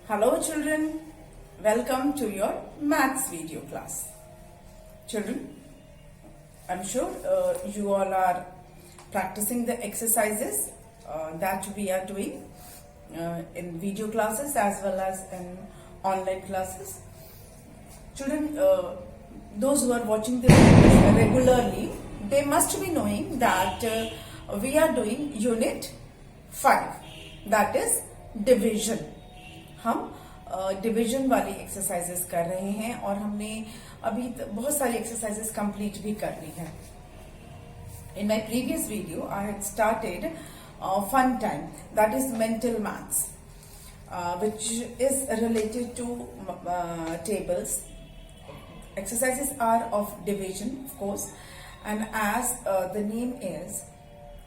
Hello children, welcome to your maths video class. Children, I'm sure you all are practicing the exercises that we are doing in video classes as well as in online classes. Children, those who are watching this regularly, they must be knowing that we are doing unit 5, that is division. हम division वाली exercises कर रहे हैं और हमने अभी बहुत सारी एक्सरसाइजेस कंप्लीट भी कर ली है. In my previous video, I had started fun time, that is mental maths, which is related to tables. Exercises are of division, of course, and as the name is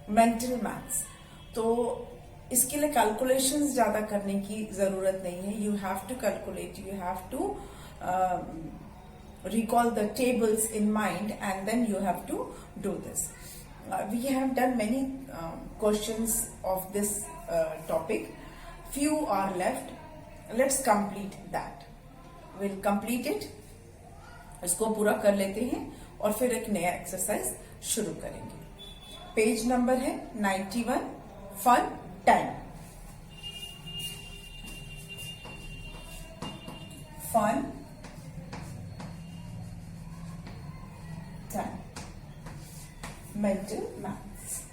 mental maths, तो इसके लिए calculations ज्यादा करने की जरूरत नहीं है. You have to calculate, you have to recall the tables in mind and then you have to do this. We have done many questions of this topic. Few are left. Let's complete that. We'll complete it. इसको पूरा कर लेते हैं और फिर एक नया exercise शुरू करेंगे. पेज नंबर है 91, fun time. Fun time, mental maths.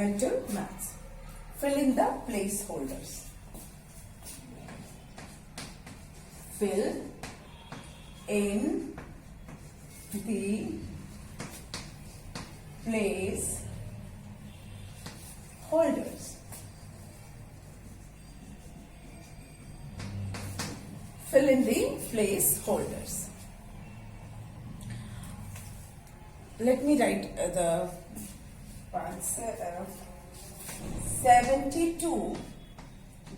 Mental maths. Fill in the placeholders. Fill in the place holders. Fill in the place holders. Let me write the answer. 72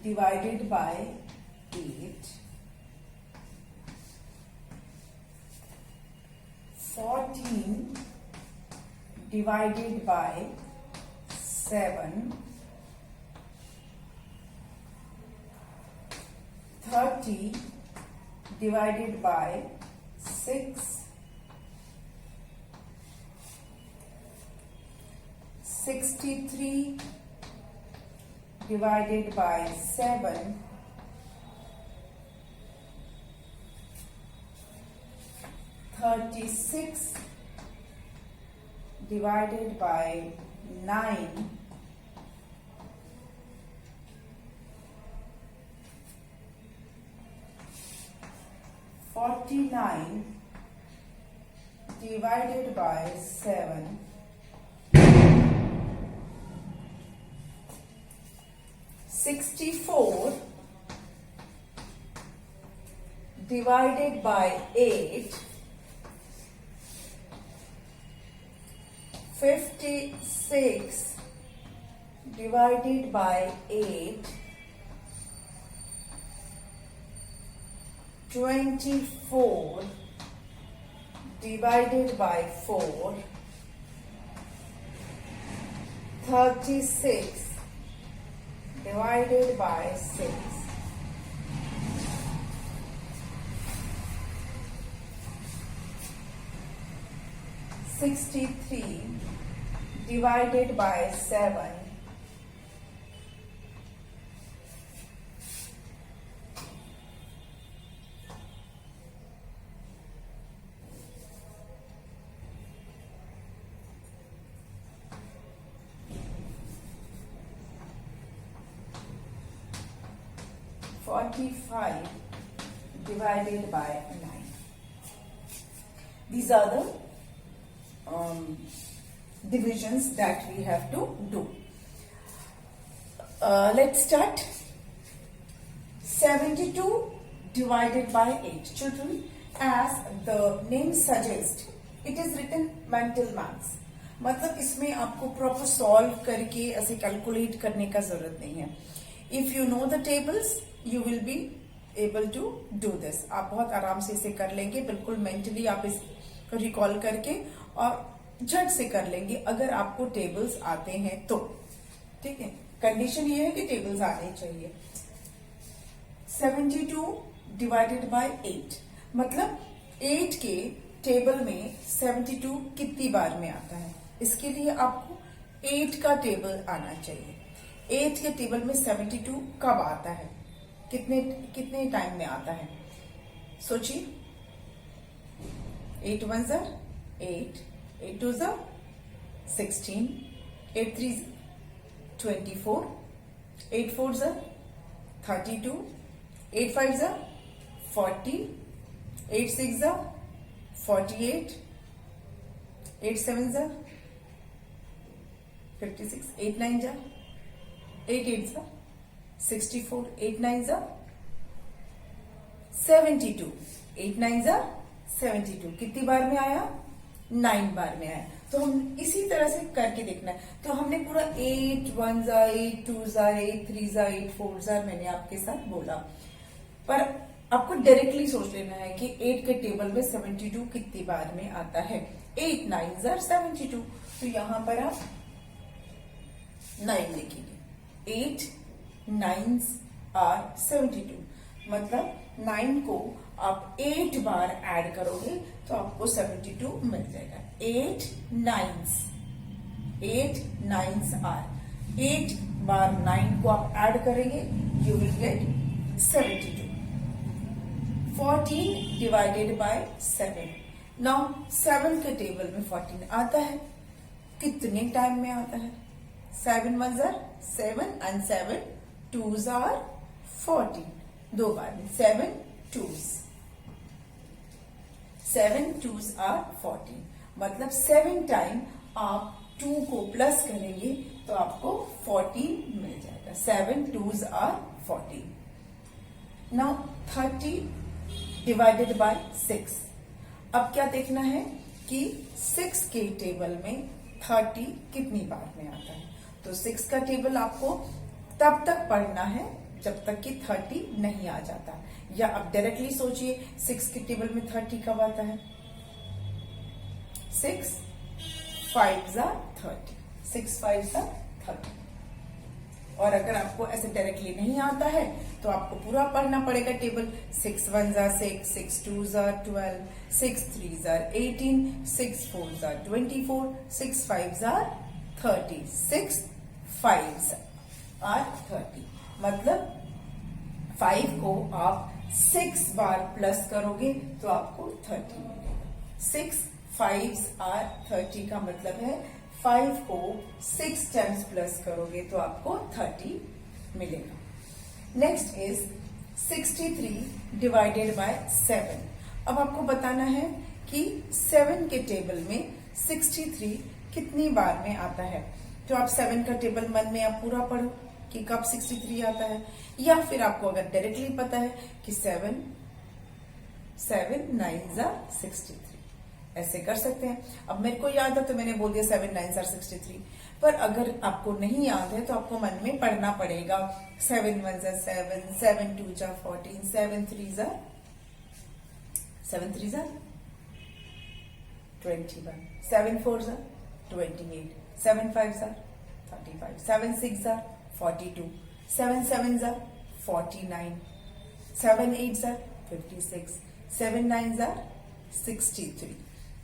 divided by 8. 14 divided by 7. 30 divided by 6. 63 divided by 7. 36 divided by 9. 49 divided by 7. 64 divided by 8. 56 divided by 8. 24 divided by 4. 36 divided by 6. 63 divided by 7. 45 divided by 9. These are the divisions that we have to do. Let's start. 72 divided by 8. Children, as the name suggests, it is written mental maths. मतलब इसमें आपको proper solve करके ऐसे calculate करने का जरूरत नहीं है. If you know the tables, you will be able to do this. आप बहुत आराम से इसे कर लेंगे, बिल्कुल मेंटली आप इसको रिकॉल करके और झट से कर लेंगे अगर आपको टेबल्स आते हैं तो। ठीक है, कंडीशन ये है कि टेबल्स आने चाहिए। 72 डिवाइडेड बाय 8, मतलब 8 के टेबल में 72 कितनी बार में आता है, इसके लिए आपको 8 का टेबल आना चाहिए। 8 के टेबल में 72 कब आता है, कितने कितने टाइम में आता है, सोचिए। 8 1 ज़ा 8, 8 2 ज़ा 16, 8 3 24, 8 4 ज़ा 32, 8 5 ज़ा 40, 8 6 ज़ा 48, 8 7 ज़ा 56, 8 9 ज़ा 8 8 ज़ा 64, 8 9 ज़ा 72, 8 9 ज़ा 72 कितनी बार में आया, 9 बार में आया। तो हम इसी तरह से करके देखना है। तो हमने पूरा 8 1 ज़ा 8 2 ज़ा 8 3 ज़ा 8 4 ज़ा मैंने आपके साथ बोला, पर आपको डायरेक्टली सोच लेना है कि 8 के टेबल में 72 कितनी बार में आता है। 8 9 ज़ा 72, तो यहां पर आप 9 लिखेंगे। 8 9s आर 72, मतलब 9 को आप 8 बार ऐड करोगे तो आपको 72 मिल जाएगा। 8 9s, 8 9s आर 8 बार 9 को आप ऐड करेंगे, you will get 72। 14 divided by 7, now 7 के टेबल में 14 आता है, कितने टाइम में आता है, 7 1 ज़ा 7 and 7 2s आर 14, 2 बार में 7 2s, 7 2s आर 14, मतलब 7 टाइम आप 2 को प्लस करेंगे तो आपको 14 मिल जाएगा। 7 2s are 14। Now 30 divided by 6, अब क्या देखना है कि 6 के टेबल में 30 कितनी बार में आता है। तो 6 का टेबल आपको तब तक पढ़ना है जब तक कि 30 नहीं आ जाता, या आप डायरेक्टली सोचिए 6 के टेबल में 30 कब आता है। 6 5 ज़ा 30, 6 5 ज़ा 30। और अगर आपको ऐसे डायरेक्टली नहीं आता है तो आपको पूरा पढ़ना पड़ेगा टेबल। 6 1 ज़ा 6, 6 2 ज़ा 12, 6 3 ज़ा 18, 6 4 ज़ा 24, 6 5 ज़ा 30, 6 5 आर 30, मतलब 5 को आप 6 बार प्लस करोगे तो आपको 30 मिलेगा। 6 5s आर 30 का मतलब है 5 को 6 टाइम्स प्लस करोगे तो आपको 30 मिलेगा। Next is 63 divided by 7। अब आपको बताना है कि 7 के टेबल में 63 कितनी बार में आता है। तो आप 7 का टेबल मन में आप पूरा पढ़ो कि कब 63 आता है, या फिर आपको अगर डायरेक्टली पता है कि 7 9 ज़ा 63, ऐसे कर सकते हैं। अब मेरे को याद है तो मैंने बोल दिया 7 9 ज़ा 63, पर अगर आपको नहीं याद है तो आपको मन में पढ़ना पड़ेगा। 7 1 ज़ा 7, 7 2 ज़ा 14, 7 3 ज़ा 21, 7 4 ज़ा 28, 7 5 ज़ा 35, 7 6 ज़ा 42, 7 7 ज़ा 49, 7 8 ज़ा 56, 7 9 ज़ा 63।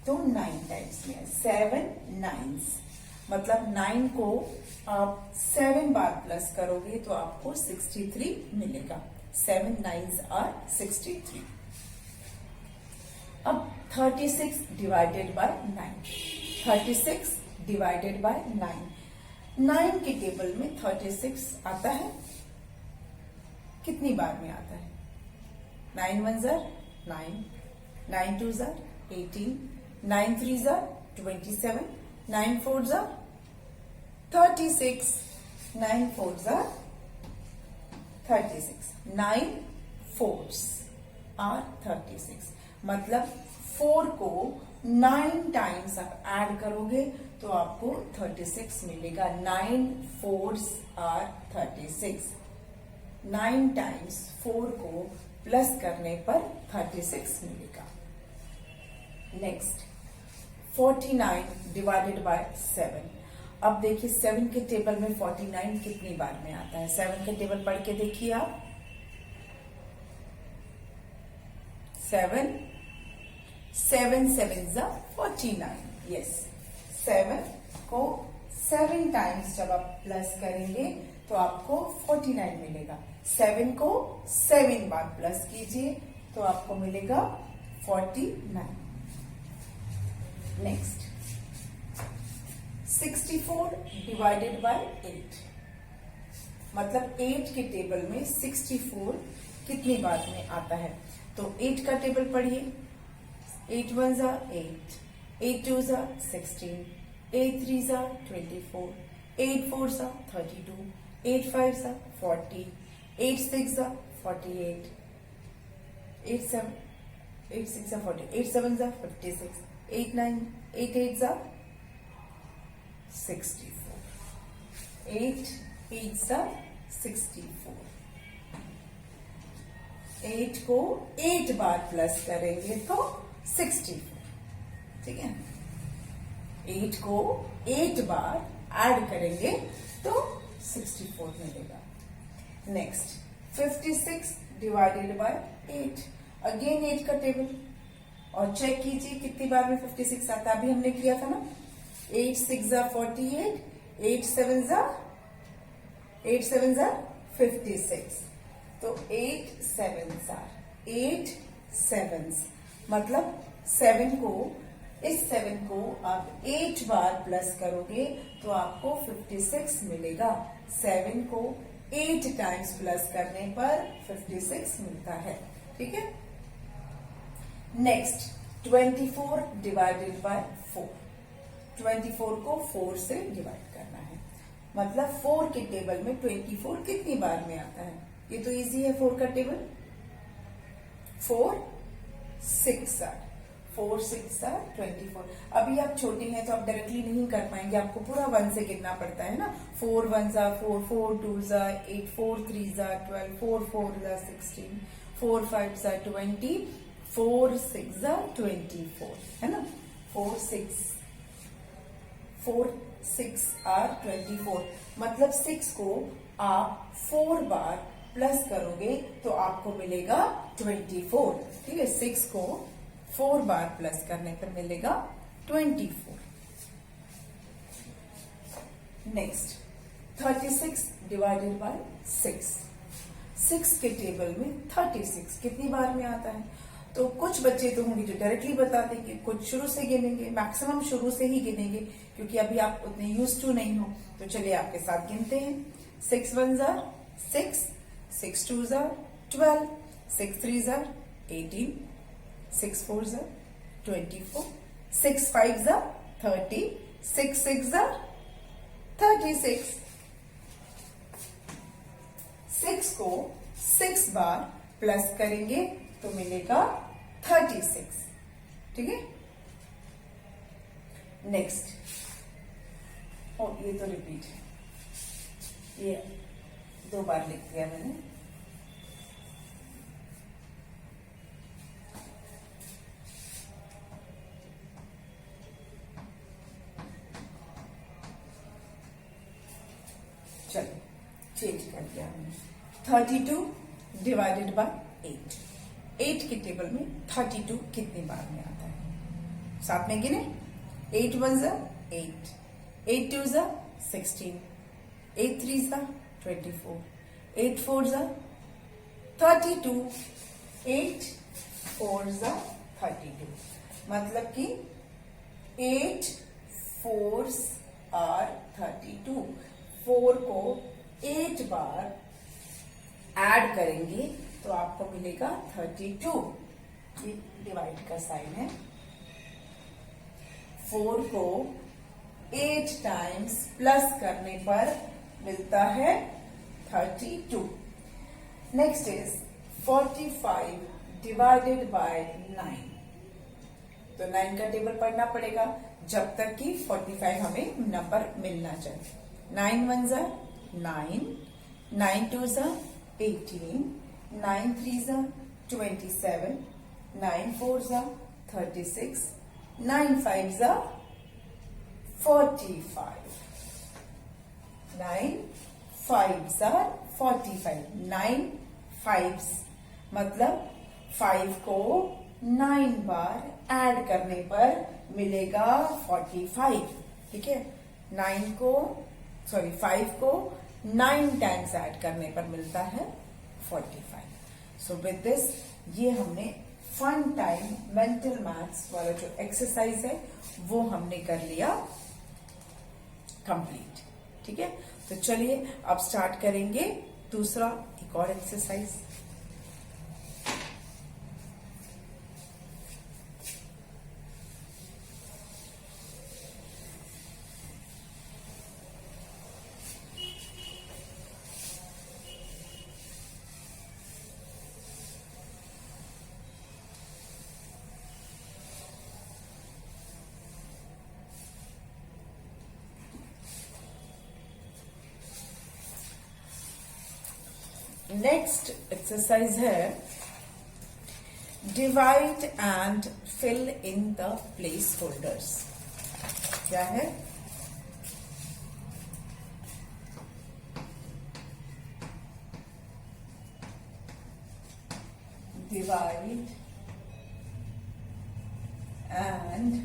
तो 9 टाइम्स में 7 9s, मतलब 9 को आप 7 बार प्लस करोगे तो आपको 63 मिलेगा। 7 9s आर 63। अब 36 डिवाइडेड बाय 9, 36 डिवाइडेड बाय 9, 9 के टेबल में 36 आता है, कितनी बार में आता है। 9 1 ज़ा 9, 9 2 ज़ा 18, 9 3 ज़ा 27, 9 4 ज़ा 36, 9 4 ज़ा 36, 9 4s आर 36, मतलब 4 को 9 टाइम्स आप ऐड करोगे तो आपको 36 मिलेगा। 9 4s आर 36, 9 टाइम्स 4 को प्लस करने पर 36 मिलेगा। Next 49 divided by 7। अब देखिए 7 के टेबल में 49 कितनी बार में आता है। 7 के टेबल पढ़ के देखिए आप। 7 7 7 49। यस, 7 को 7 टाइम्स जब आप प्लस करेंगे तो आपको 49 मिलेगा। 7 को 7 बार प्लस कीजिए तो आपको मिलेगा 49। Next 64 divided by 8। मतलब 8 के टेबल में 64 कितनी बार में आता है। तो 8 का टेबल पढ़िए। 8 1 8, 8 2 16, 8 3 24, 8 4 32, 8 5 40, 8 6 48, 8 7 8 6 40, 8 7 56, 8 9 8 8 64, 8 8 64। 8 को 8 बार प्लस करेंगे तो 64। ठीक है, 8 को 8 बार ऐड करेंगे तो 64 मिलेगा। Next 56 divided by 8। अगेन 8 का टेबल और चेक कीजिए कितनी बार में 56 आता है। अभी हमने किया था ना, 8 6 48, 8 7 56। तो 8 7s मतलब 7 को, इस 7 को आप 8 बार प्लस करोगे तो आपको 56 मिलेगा। 7 को 8 टाइम्स प्लस करने पर 56 मिलता है। ठीक है। Next 24 divided by 4। 24 को 4 से डिवाइड करना है। मतलब 4 के टेबल में 24 कितनी बार में आता है। ये तो इजी है 4 का टेबल। 4 6 4 6 24। अभी आप छोटे हैं तो आप डायरेक्टली नहीं कर पाएंगे, आपको पूरा 1 से गिनना पड़ता है ना। 4 1 4, 4 2 8, 4 3 12, 4 4 16, 4 5 20, 4 6 24, है ना। 4 6 are 24। मतलब 6 को आप 4 बार प्लस करोगे तो आपको मिलेगा 24। ठीक है, 6 को 4 बार प्लस करने पर मिलेगा 24। Next 36 divided by 6। 6 के टेबल में 36 कितनी बार में आता है। तो कुछ बच्चे तो होंगे जो डायरेक्टली बता देंगे, कुछ शुरू से गिनेंगे। मैक्सिमम शुरू से ही गिनेंगे क्योंकि अभी आप उतने यूज टू नहीं हो। तो चलिए आपके साथ गिनते हैं। 6 1 6, 6 2 12, 6 3 18, 6 4 24, 6 5 30, 6 6 36। 6 को 6 बार प्लस करेंगे तो मिलेगा 36। ठीक है। नेक्स्ट, ये तो रिपीट है, ये 2 बार लिख दिया मैंने। चलिए चेंज कर दिया हमने। 32 डिवाइडेड बाय 8। 8 के टेबल में 32 कितनी बार में आता है। साथ में गिने। 8 1 8, 8 2 16, 8 3 24, 8 4 32, 8 4 32। मतलब कि 8 4s are 32। 4 को 8 बार ऐड करेंगे तो आपको मिलेगा 32। ये डिवाइड का साइन है। 4 को 8 टाइम्स प्लस करने पर मिलता है 32। Next is 45 divided by 9। तो 9 का टेबल पढ़ना पड़ेगा जब तक कि 45 हमें नंबर मिलना चाहिए। 9 1 9, 9 2 18, 9 3 27, 9 4s are 36, 9 5s are 45, 9 5s are 45, 9 5s मतलब 5 को 9 बार ऐड करने पर मिलेगा 45, ठीक है। 5 को 9 टाइम्स ऐड करने पर मिलता है 45। सो विद दिस ये हमने फन टाइम मेंटल मैथ्स वाला जो एक्सरसाइज है वो हमने कर लिया कंप्लीट, ठीक है। तो चलिए अब स्टार्ट करेंगे दूसरा एक और एक्सरसाइज। नेक्स्ट एक्सरसाइज है divide and fill in the placeholders. क्या है? Divide and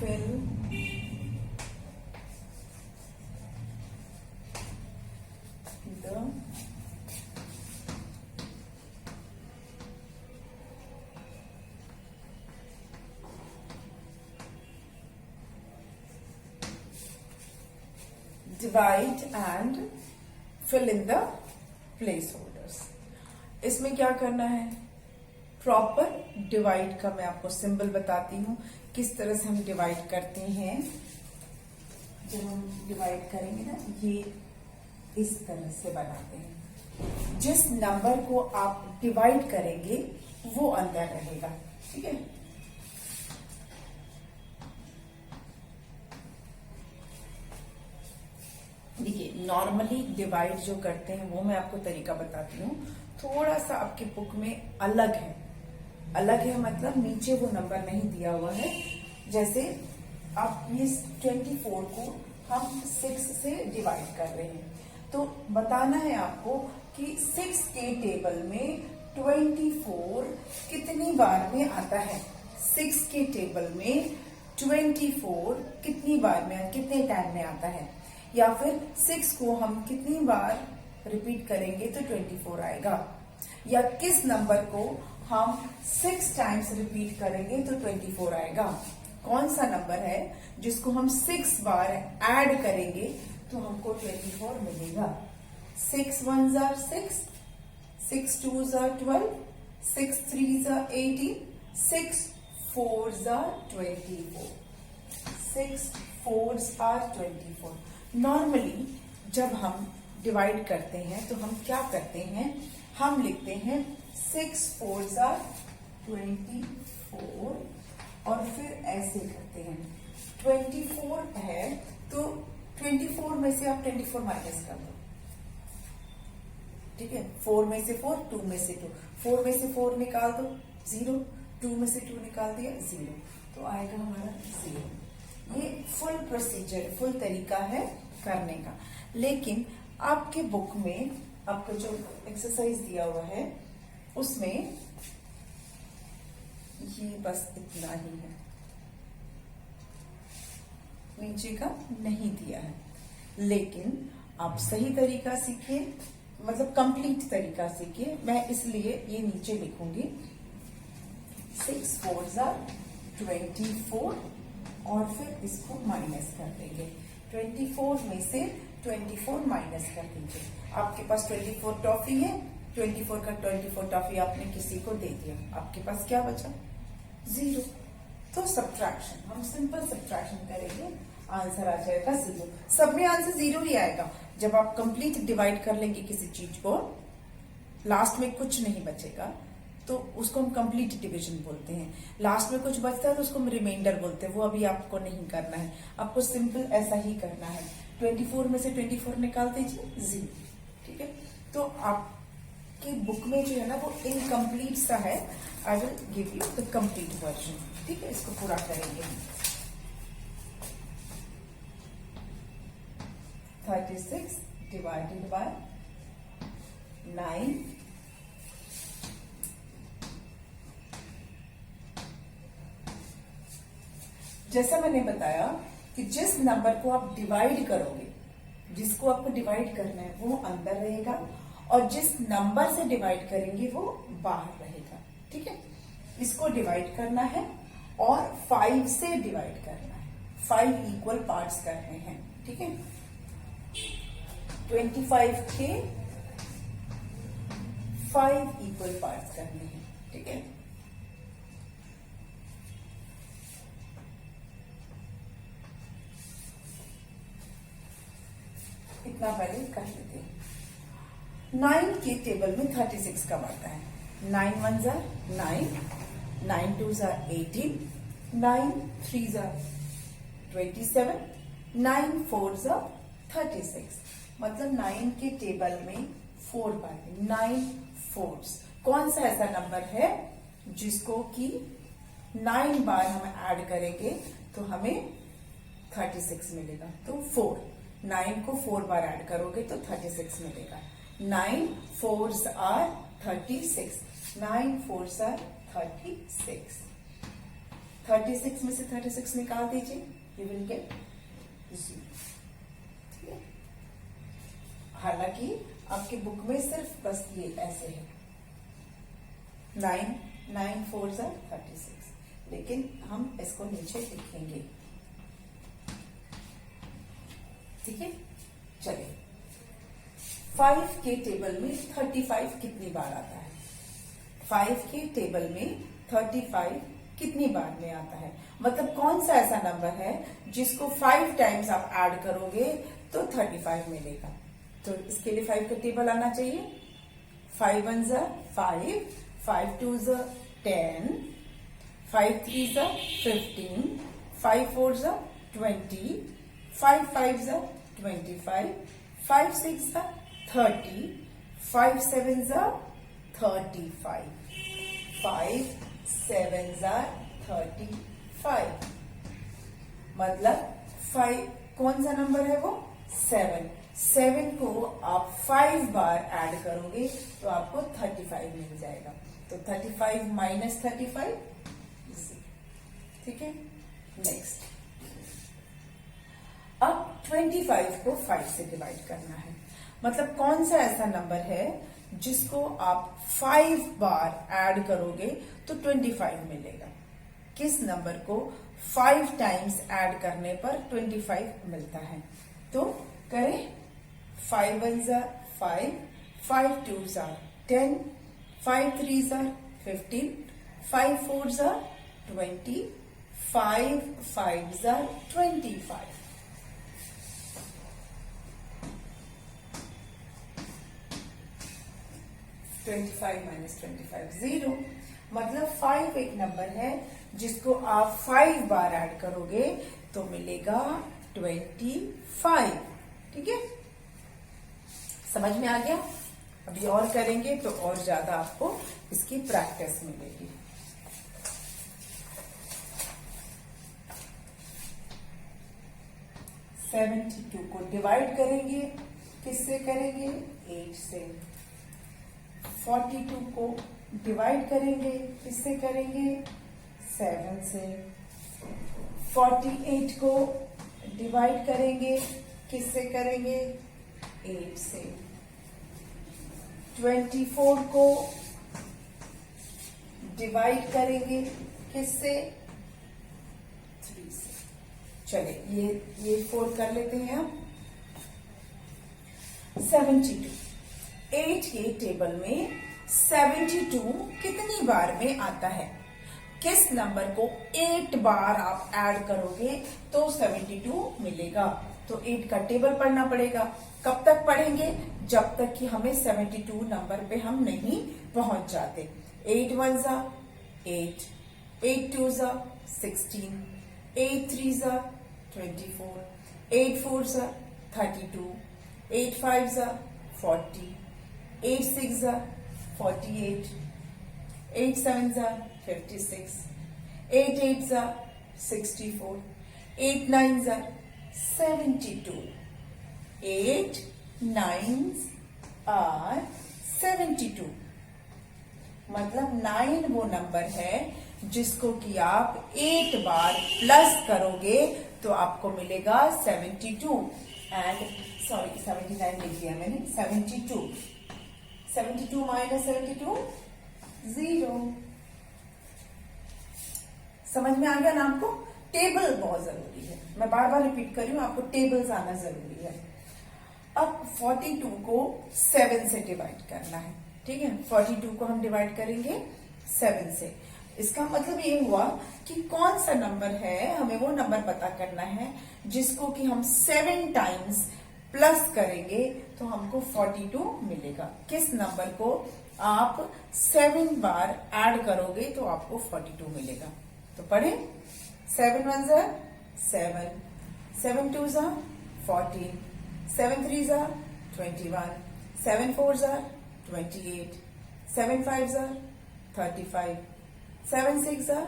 fill divide and fill in the placeholders. इसमें क्या करना है? प्रॉपर डिवाइड का मैं आपको सिंबल बताती हूं किस तरह से हम डिवाइड करते हैं। जब हम डिवाइड करेंगे ना, ये इस तरह से बनाते हैं। जिस नंबर को आप डिवाइड करेंगे वो अंदर रहेगा, ठीक है। देखिए नॉर्मली डिवाइड जो करते हैं वो मैं आपको तरीका बताती हूँ, थोड़ा सा आपकी बुक में अलग है। अलग है मतलब नीचे वो नंबर नहीं दिया हुआ है। जैसे आप ये 24 को हम 6 से डिवाइड कर रहे हैं, तो बताना है आपको कि 6 के टेबल में 24 कितनी बार में आता है। 6 के टेबल में 24 कितनी बार में, कितने टाइम में आता है, या फिर 6 को हम कितनी बार रिपीट करेंगे तो 24 आएगा, या किस नंबर को हम 6 टाइम्स रिपीट करेंगे तो 24 आएगा। कौन सा नंबर है जिसको हम 6 बार ऐड करेंगे तो हमको 24 मिलेगा। 6 1s are 6, 6 2s are 12, 6 3s are 18, 6 4s are 24, 6 4s are 24। Normally जब हम डिवाइड करते हैं तो हम क्या करते हैं, हम लिखते हैं 6 4s are 24 और फिर ऐसे करते हैं। 24 है तो 24 में से आप 24 माइनस कर दो, ठीक है। 4 में से 4, 2 में से 2, 4 में से 4 निकाल दो 0, 2 में से 2 निकाल दिया 0, तो आएगा हमारा 0। ये फुल प्रोसीजर, फुल तरीका है करने का। लेकिन आपके बुक में आपको जो एक्सरसाइज दिया हुआ है उसमें ये बस इतना ही है, नीचे का नहीं दिया है। लेकिन आप सही तरीका सीखिए, मतलब कंप्लीट तरीका सीखिए। मैं इसलिए ये नीचे लिखूंगी 6 4s are 24 और फिर इसको माइनस कर देंगे। 24 में से 24 माइनस कर दीजिए। आपके पास 24 टॉफी है, 24 का 24 टॉफी आपने किसी को दे दिया, आपके पास क्या बचा? 0। तो सब्ट्रैक्शन, हम सिंपल सब्ट्रैक्शन करेंगे, आंसर आ जाएगा 0। सब में आंसर 0 ही आएगा। जब आप कंप्लीट डिवाइड कर लेंगे किसी चीज को, लास्ट में कुछ नहीं बचेगा तो उसको हम कंप्लीट डिवीजन बोलते हैं। लास्ट में कुछ बचता है तो उसको हम रिमाइंडर बोलते हैं। वो अभी आपको नहीं करना है, आपको सिंपल ऐसा ही करना है। 24 में से 24 निकाल दीजिए, 0। ठीक है, तो आपके बुक में जो है ना वो इनकम्प्लीट सा है। I will give you the complete version. ठीक है, इसको पूरा करेंगे हम। 36 डिवाइडेड बाय 9 जैसा मैंने बताया कि जिस नंबर को आप डिवाइड करोगे, जिसको आपको डिवाइड करना है वो अंदर रहेगा और जिस नंबर से डिवाइड करेंगे वो बाहर रहेगा। ठीक है, इसको डिवाइड करना है और 5 से डिवाइड करना है। 5 इक्वल पार्ट्स करने हैं। ठीक है, 25 के 5 इक्वल पार्ट्स करने हैं। ठीक है, इतना पहले कर लेते हैं। 9 के टेबल में 36 कब आता है? 9 1 जा 9, 9 2 जा 18, 9 3 जा 27, 9 4 जा 36। मतलब 9 के टेबल में 4 बार 9 4। कौन सा ऐसा नंबर है जिसको कि 9 बार हम ऐड करेंगे तो हमें 36 मिलेगा? तो 4, 9 को 4 बार ऐड करोगे तो 36 मिलेगा। 9 4s are 36, 9 4s are 36। 36 में से 36 निकाल दीजिए, you will get 0। ठीक है, हालांकि आपके बुक में सिर्फ बस ये ऐसे है 9 4s are 36, लेकिन हम इसको नीचे लिखेंगे। ठीक है, चलिए 5 के टेबल में 35 कितनी बार आता है? 5 के टेबल में 35 कितनी बार में आता है? मतलब कौन सा ऐसा नंबर है जिसको 5 टाइम्स आप ऐड करोगे तो 35 मिलेगा? तो इसके लिए 5 का टेबल आना चाहिए। 5 1 जा 5, 5 2 जा 10, 5 3 जा 15, 5 4 जा 20, 5 5 जा 25, 5 6 जा 30, 5 7 जा 35, 5 7 जा 35। मतलब 5 कौन सा नंबर है वो? 7। 7 को आप 5 बार ऐड करोगे तो आपको 35 मिल जाएगा। तो 35 माइनस 35। ठीक है, नेक्स्ट अब 25 को 5 से डिवाइड करना है। मतलब कौन सा ऐसा नंबर है जिसको आप 5 बार ऐड करोगे तो 25 मिलेगा? किस नंबर को 5 टाइम्स ऐड करने पर 25 मिलता है? तो करें 5 1 जा 5, 5 2 जा 10, 5 3 जा 15, 5 4 जा 20, 5 5 जा 25। माइनस 25 0। मतलब 5 एक नंबर है जिसको आप 5 बार ऐड करोगे तो मिलेगा 25। ठीक है, समझ में आ गया? अभी और करेंगे तो और ज्यादा आपको इसकी प्रैक्टिस मिलेगी। सेवेंटी 2 को डिवाइड करेंगे, किससे करेंगे? 8 से। 42 को डिवाइड करेंगे, किससे करेंगे? 7 से। 48 को डिवाइड करेंगे, किससे करेंगे? 8 से। 24 को डिवाइड करेंगे, किससे? 3 से। चलिए ये 4 कर लेते हैं हम। 72 8 के टेबल में 72 कितनी बार में आता है? किस नंबर को 8 बार आप ऐड करोगे तो 72 मिलेगा? तो 8 का टेबल पढ़ना पड़ेगा। कब तक पढ़ेंगे? जब तक कि हमें 72 नंबर पे हम नहीं पहुंच जाते। 8 1 जा 8, 8 2 जा 16, 8 3 जा 24, 8 4 जा 32, 8 5s are 40, 8 6s are 48, 8 7s are 56, 8 8s are 64, 8 9s are 72, 8 9s are 72। मतलब 9 वो नंबर है जिसको कि आप 8 बार प्लस करोगे तो आपको मिलेगा 72। एंड सॉरी 79 लिख दिया मैंने, 72। 72 माइनस 72 0। समझ में आ गया ना आपको? टेबल बहुत जरूरी है, मैं बार बार रिपीट कर रही हूं, आपको टेबल्स आना जरूरी है। अब 42 को 7 से डिवाइड करना है, ठीक है। 42 को हम डिवाइड करेंगे 7 से। इसका मतलब ये हुआ कि कौन सा नंबर है, हमें वो नंबर पता करना है जिसको कि हम 7 टाइम्स प्लस करेंगे तो हमको 42 मिलेगा। किस नंबर को आप 7 बार ऐड करोगे तो आपको 42 मिलेगा। तो पढ़े, 7 1s are 7, 7 2s are 14, 7 3s are 21, 7 4s are 28, 7 5s are 35, 7 6s are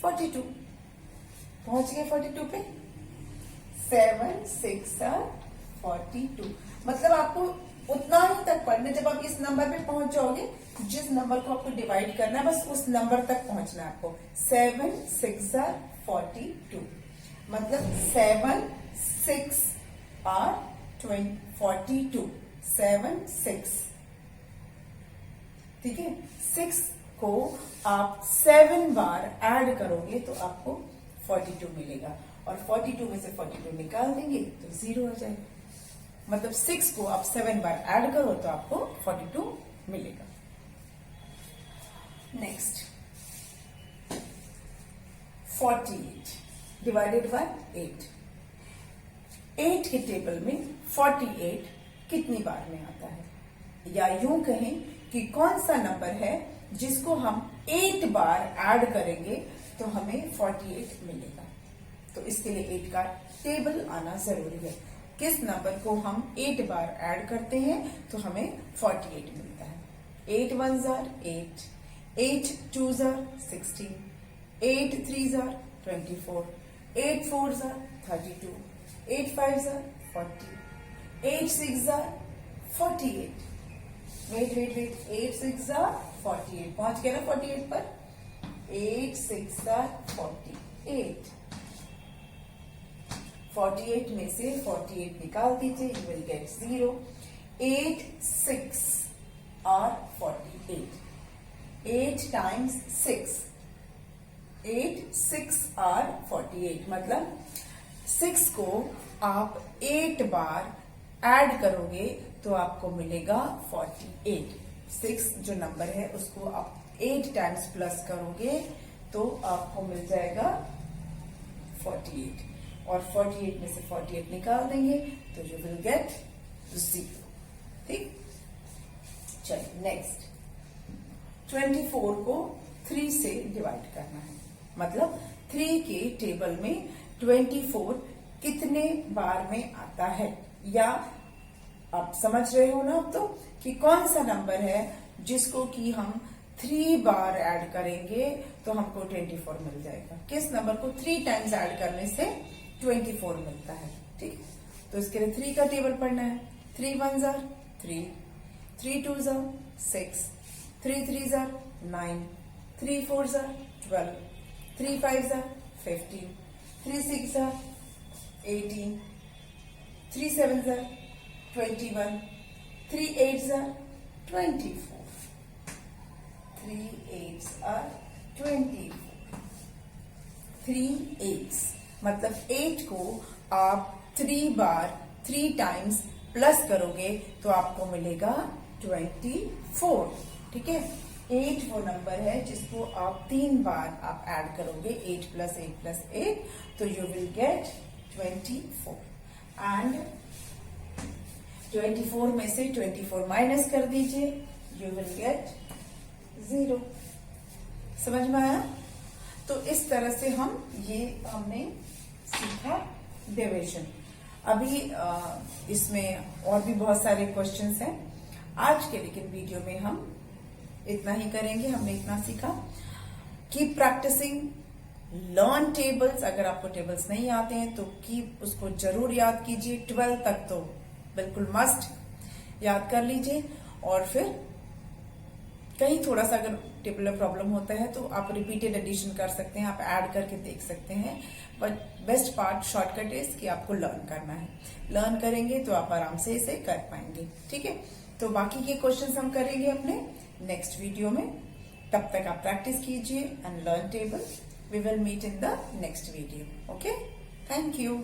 42। पहुंच गए 42 पे। 7 6 are 42। मतलब आपको उतना ही तक पढ़ना, जब आप इस नंबर पे पहुंच जाओगे, जिस नंबर को आपको डिवाइड करना है बस उस नंबर तक पहुंचना है आपको। 7 6 are 42। मतलब 7 6 are 42। 7 6, ठीक है। 6 को आप 7 बार ऐड करोगे तो आपको 42 मिलेगा, और 42 में से 42 निकाल देंगे तो 0 आ जाएगा। मतलब 6 को आप 7 बार ऐड करो तो आपको 42 मिलेगा। Next 48 divided by 8। 8 के टेबल में 48 कितनी बार में आता है, या यूं कहें कि कौन सा नंबर है जिसको हम 8 बार ऐड करेंगे तो हमें 48 मिलेगा। तो इसके लिए 8 का टेबल आना जरूरी है। किस नंबर को हम 8 बार ऐड करते हैं तो हमें 48 मिलता है। 8 1s are 8, 8 2s are 16, 8 3s are 24, 8 4s are 32, 8 5s are 40, 8 6s are 48। Wait 8 6 are 48। पहुंच गया ना 48 पर। 8 6 are 48। 48 में से 48 निकाल दीजिए, you will get 0। 8 6 are 48। 8 times 6, 8 6 are 48। मतलब 6 को आप 8 बार ऐड करोगे तो आपको मिलेगा 48। 6 जो नंबर है उसको आप 8 टाइम्स प्लस करोगे तो आपको मिल जाएगा 48, और 48 में से 48 निकाल देंगे तो यू विल गेट 0। ठीक, चलिए नेक्स्ट 24 को 3 से डिवाइड करना है। मतलब 3 के टेबल में 24 कितने बार में आता है, या आप समझ रहे हो ना अब तो कि कौन सा नंबर है जिसको कि हम 3 बार ऐड करेंगे तो हमको 24 मिल जाएगा। किस नंबर को 3 टाइम्स ऐड करने से 24 मिलता है। ठीक, तो इसके लिए 3 का टेबल पढ़ना है। 3 1s are 3, 3 2s are 6, 3 3s are 9, 3 4s are 12, 3 5s are 15, 3 6s are 18, 3 7s are 21, 3 8s are 24, 3 8s are 24, 3 8s मतलब 8 को आप 3 बार 3 टाइम्स प्लस करोगे तो आपको मिलेगा 24। ठीक है, 8 वो नंबर है जिसको आप 3 बार आप ऐड करोगे, 8 प्लस 8 प्लस 8, तो यू विल गेट 24। एंड 24 में से 24 माइनस कर दीजिए, यू विल गेट 0। समझ में आया? तो इस तरह से हमने सीखा डिवीजन। अभी इसमें और भी बहुत सारे क्वेश्चंस हैं। आज के लेकिन वीडियो में हम इतना ही करेंगे। हमने इतना सीखा। Keep practising, learn tables. अगर आपको टेबल्स नहीं आते हैं तो कीप उसको जरूर याद कीजिए। 12 तक तो बिल्कुल मस्ट याद कर लीजिए। और फिर कहीं थोड़ा सा अगर टेबल में प्रॉब्लम होता है तो आप रिपीटेड एडिशन कर सकते हैं, आप ऐड करके देख सकते हैं। But best part shortcut is कि आपको लर्न करना है। लर्न करेंगे तो आप आराम से इसे कर पाएंगे। ठीक है, तो बाकी के क्वेश्चंस हम करेंगे अपने नेक्स्ट वीडियो में। तब तक आप प्रैक्टिस कीजिए and learn table. We will meet in the next video. Okay, thank you.